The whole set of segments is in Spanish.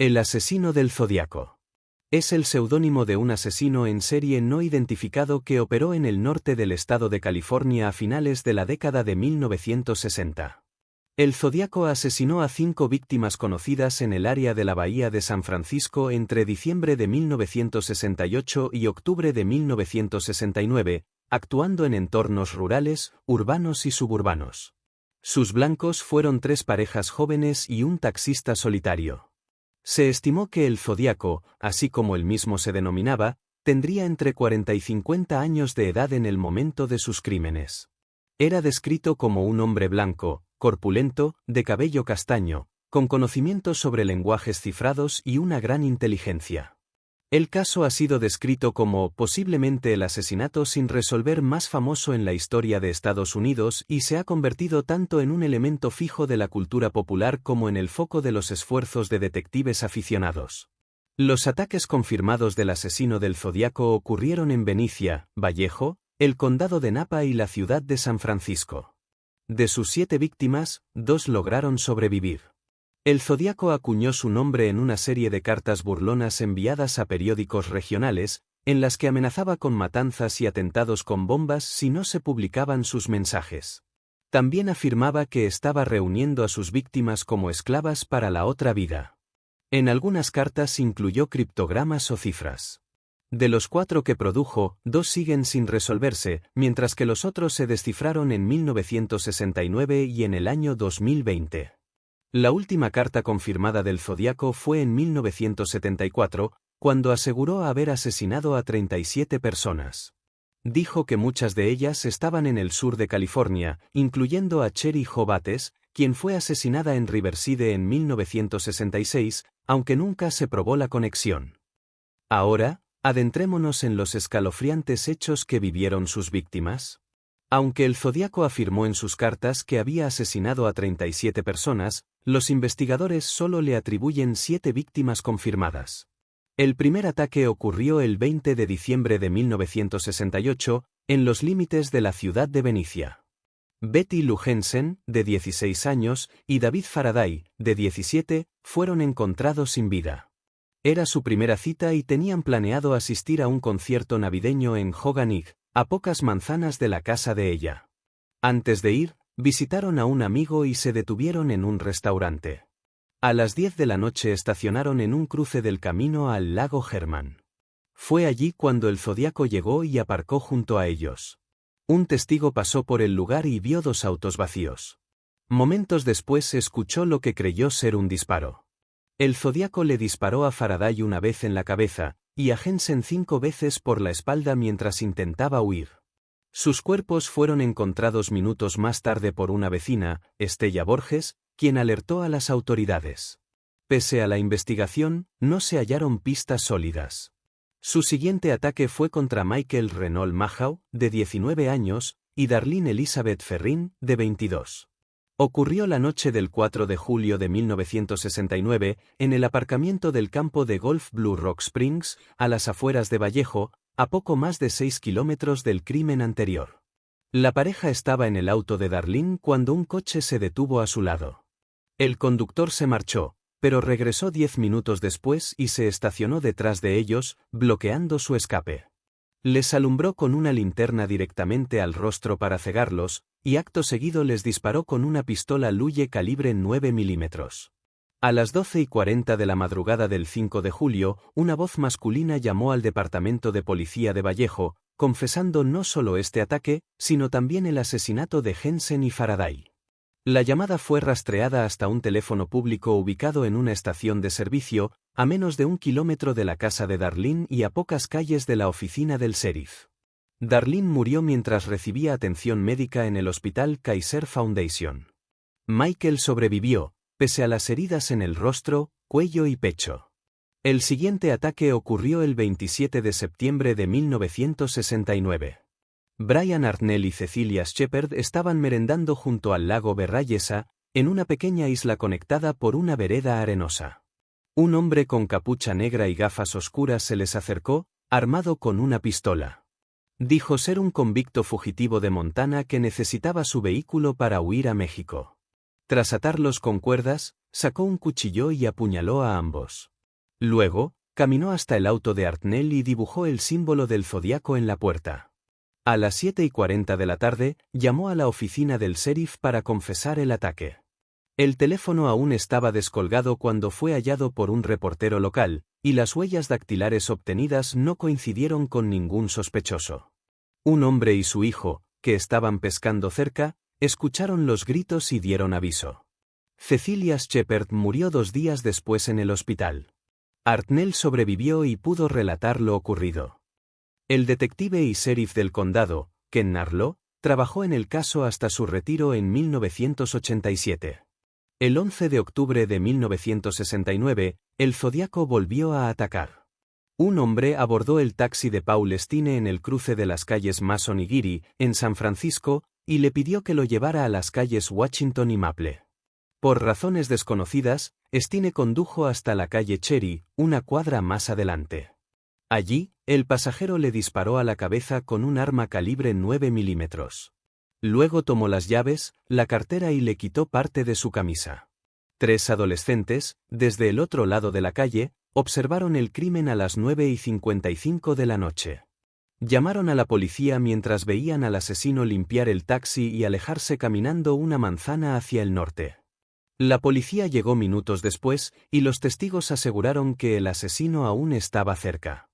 El asesino del Zodíaco. Es el seudónimo de un asesino en serie no identificado que operó en el norte del estado de California a finales de la década de 1960. El Zodíaco asesinó a 5 víctimas conocidas en el área de la Bahía de San Francisco entre diciembre de 1968 y octubre de 1969, actuando en entornos rurales, urbanos y suburbanos. Sus blancos fueron 3 parejas jóvenes y un taxista solitario. Se estimó que el Zodíaco, así como él mismo se denominaba, tendría entre 40 y 50 años de edad en el momento de sus crímenes. Era descrito como un hombre blanco, corpulento, de cabello castaño, con conocimientos sobre lenguajes cifrados y una gran inteligencia. El caso ha sido descrito como posiblemente el asesinato sin resolver más famoso en la historia de Estados Unidos y se ha convertido tanto en un elemento fijo de la cultura popular como en el foco de los esfuerzos de detectives aficionados. Los ataques confirmados del asesino del Zodíaco ocurrieron en Benicia, Vallejo, el condado de Napa y la ciudad de San Francisco. De sus 7 víctimas, 2 lograron sobrevivir. El Zodíaco acuñó su nombre en una serie de cartas burlonas enviadas a periódicos regionales, en las que amenazaba con matanzas y atentados con bombas si no se publicaban sus mensajes. También afirmaba que estaba reuniendo a sus víctimas como esclavas para la otra vida. En algunas cartas incluyó criptogramas o cifras. De los 4 que produjo, 2 siguen sin resolverse, mientras que los otros se descifraron en 1969 y en el año 2020. La última carta confirmada del Zodíaco fue en 1974, cuando aseguró haber asesinado a 37 personas. Dijo que muchas de ellas estaban en el sur de California, incluyendo a Cherry Jo Bates, quien fue asesinada en Riverside en 1966, aunque nunca se probó la conexión. Ahora, adentrémonos en los escalofriantes hechos que vivieron sus víctimas. Aunque el Zodíaco afirmó en sus cartas que había asesinado a 37 personas, los investigadores solo le atribuyen 7 víctimas confirmadas. El primer ataque ocurrió el 20 de diciembre de 1968, en los límites de la ciudad de Benicia. Betty Lou Jensen, de 16 años, y David Faraday, de 17, fueron encontrados sin vida. Era su primera cita y tenían planeado asistir a un concierto navideño en Hoganig, a pocas manzanas de la casa de ella. Antes de ir, visitaron a un amigo y se detuvieron en un restaurante. A las 10 de la noche estacionaron en un cruce del camino al lago Herman. Fue allí cuando el Zodíaco llegó y aparcó junto a ellos. Un testigo pasó por el lugar y vio 2 autos vacíos. Momentos después escuchó lo que creyó ser un disparo. El Zodíaco le disparó a Faraday una vez en la cabeza, y a Jensen 5 veces por la espalda mientras intentaba huir. Sus cuerpos fueron encontrados minutos más tarde por una vecina, Estella Borges, quien alertó a las autoridades. Pese a la investigación, no se hallaron pistas sólidas. Su siguiente ataque fue contra Michael Renault Mahau, de 19 años, y Darlene Elizabeth Ferrin, de 22. Ocurrió la noche del 4 de julio de 1969, en el aparcamiento del campo de golf Blue Rock Springs, a las afueras de Vallejo, a poco más de 6 kilómetros del crimen anterior. La pareja estaba en el auto de Darlene cuando un coche se detuvo a su lado. El conductor se marchó, pero regresó 10 minutos después y se estacionó detrás de ellos, bloqueando su escape. Les alumbró con una linterna directamente al rostro para cegarlos, y acto seguido les disparó con una pistola Luye calibre 9 milímetros. A las 12:40 de la madrugada del 5 de julio, una voz masculina llamó al Departamento de Policía de Vallejo, confesando no solo este ataque, sino también el asesinato de Jensen y Faraday. La llamada fue rastreada hasta un teléfono público ubicado en una estación de servicio, a menos de 1 kilómetro de la casa de Darlene y a pocas calles de la oficina del sheriff. Darlene murió mientras recibía atención médica en el Hospital Kaiser Foundation. Michael sobrevivió, pese a las heridas en el rostro, cuello y pecho. El siguiente ataque ocurrió el 27 de septiembre de 1969. Brian Arnell y Cecilia Shepard estaban merendando junto al lago Berrayesa, en una pequeña isla conectada por una vereda arenosa. Un hombre con capucha negra y gafas oscuras se les acercó, armado con una pistola. Dijo ser un convicto fugitivo de Montana que necesitaba su vehículo para huir a México. Tras atarlos con cuerdas, Sacó un cuchillo y apuñaló a ambos. Luego, caminó hasta el auto de Hartnell y dibujó el símbolo del zodiaco en la puerta. A las 7:40 de la tarde, llamó a la oficina del sheriff para confesar el ataque. El teléfono aún estaba descolgado cuando fue hallado por un reportero local, y las huellas dactilares obtenidas no coincidieron con ningún sospechoso. Un hombre y su hijo, que estaban pescando cerca, escucharon los gritos y dieron aviso. Cecilia Shepard murió 2 días después en el hospital. Hartnell sobrevivió y pudo relatar lo ocurrido. El detective y sheriff del condado, Ken Narlow, trabajó en el caso hasta su retiro en 1987. El 11 de octubre de 1969, el Zodiaco volvió a atacar. Un hombre abordó el taxi de Paul Stine en el cruce de las calles Mason y Geary, en San Francisco, y le pidió que lo llevara a las calles Washington y Maple. Por razones desconocidas, Stine condujo hasta la calle Cherry, una cuadra más adelante. Allí, el pasajero le disparó a la cabeza con un arma calibre 9 milímetros. Luego tomó las llaves, la cartera y le quitó parte de su camisa. 3 adolescentes, desde el otro lado de la calle, observaron el crimen a las 9:55 de la noche. Llamaron a la policía mientras veían al asesino limpiar el taxi y alejarse caminando una manzana hacia el norte. La policía llegó minutos después, y los testigos aseguraron que el asesino aún estaba cerca.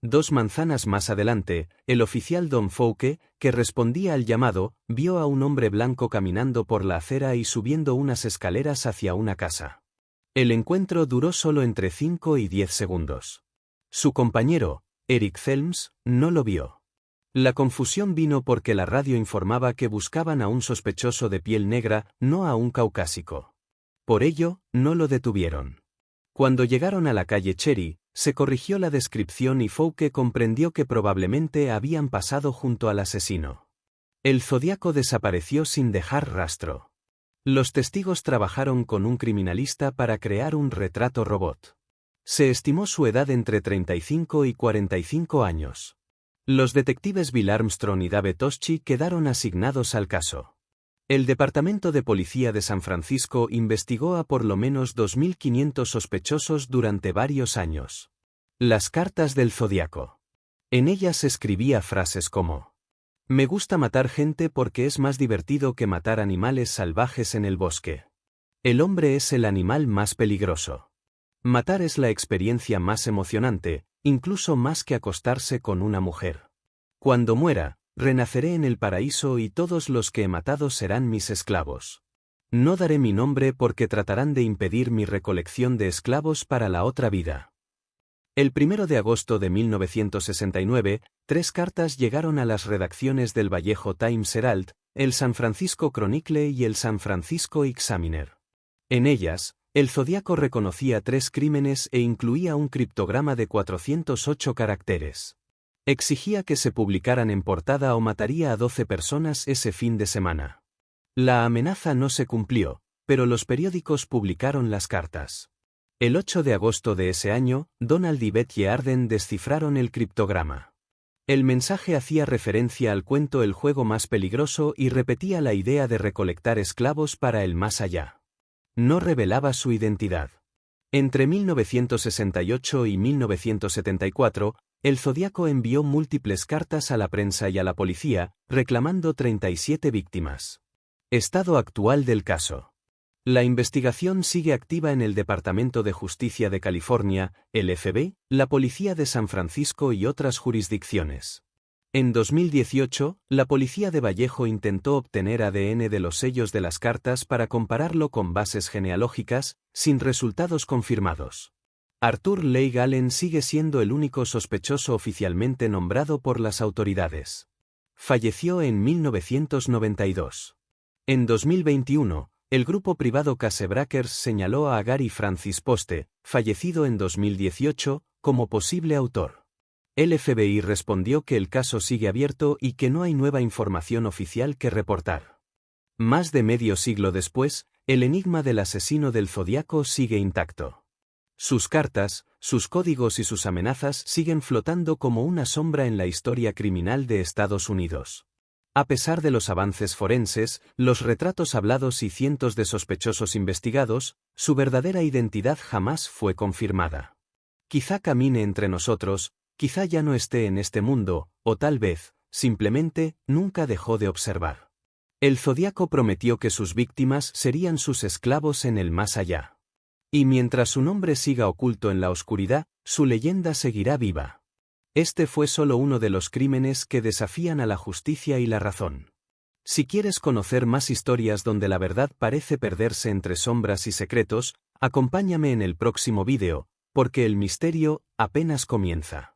2 manzanas más adelante, el oficial Don Fouke, que respondía al llamado, vio a un hombre blanco caminando por la acera y subiendo unas escaleras hacia una casa. El encuentro duró solo entre 5 y 10 segundos. Su compañero, Eric Zelms, no lo vio. La confusión vino porque la radio informaba que buscaban a un sospechoso de piel negra, no a un caucásico. Por ello, no lo detuvieron. Cuando llegaron a la calle Cherry, se corrigió la descripción y Fouke comprendió que probablemente habían pasado junto al asesino. El Zodiaco desapareció sin dejar rastro. Los testigos trabajaron con un criminalista para crear un retrato robot. Se estimó su edad entre 35 y 45 años. Los detectives Bill Armstrong y Dave Toschi quedaron asignados al caso. El Departamento de Policía de San Francisco investigó a por lo menos 2.500 sospechosos durante varios años. Las cartas del Zodiaco. En ellas escribía frases como: «Me gusta matar gente porque es más divertido que matar animales salvajes en el bosque. El hombre es el animal más peligroso. Matar es la experiencia más emocionante, incluso más que acostarse con una mujer. Cuando muera, renaceré en el paraíso y todos los que he matado serán mis esclavos. No daré mi nombre porque tratarán de impedir mi recolección de esclavos para la otra vida». El 1 de agosto de 1969, 3 cartas llegaron a las redacciones del Vallejo Times-Herald, el San Francisco Chronicle y el San Francisco Examiner. En ellas, el Zodiaco reconocía 3 crímenes e incluía un criptograma de 408 caracteres. Exigía que se publicaran en portada o mataría a 12 personas ese fin de semana. La amenaza no se cumplió, pero los periódicos publicaron las cartas. El 8 de agosto de ese año, Donald y Betty Arden descifraron el criptograma. El mensaje hacía referencia al cuento El juego más peligroso y repetía la idea de recolectar esclavos para el más allá. No revelaba su identidad. Entre 1968 y 1974, el Zodiaco envió múltiples cartas a la prensa y a la policía, reclamando 37 víctimas. Estado actual del caso. La investigación sigue activa en el Departamento de Justicia de California, el FBI, la Policía de San Francisco y otras jurisdicciones. En 2018, la policía de Vallejo intentó obtener ADN de los sellos de las cartas para compararlo con bases genealógicas, sin resultados confirmados. Arthur Leigh Allen sigue siendo el único sospechoso oficialmente nombrado por las autoridades. Falleció en 1992. En 2021, el grupo privado Casebreakers señaló a Gary Francis Poste, fallecido en 2018, como posible autor. El FBI respondió que el caso sigue abierto y que no hay nueva información oficial que reportar. Más de medio siglo después, el enigma del asesino del Zodiaco sigue intacto. Sus cartas, sus códigos y sus amenazas siguen flotando como una sombra en la historia criminal de Estados Unidos. A pesar de los avances forenses, los retratos hablados y cientos de sospechosos investigados, su verdadera identidad jamás fue confirmada. Quizá camine entre nosotros, quizá ya no esté en este mundo, o tal vez, simplemente, nunca dejó de observar. El Zodíaco prometió que sus víctimas serían sus esclavos en el más allá. Y mientras su nombre siga oculto en la oscuridad, su leyenda seguirá viva. Este fue solo uno de los crímenes que desafían a la justicia y la razón. Si quieres conocer más historias donde la verdad parece perderse entre sombras y secretos, acompáñame en el próximo vídeo, porque el misterio apenas comienza.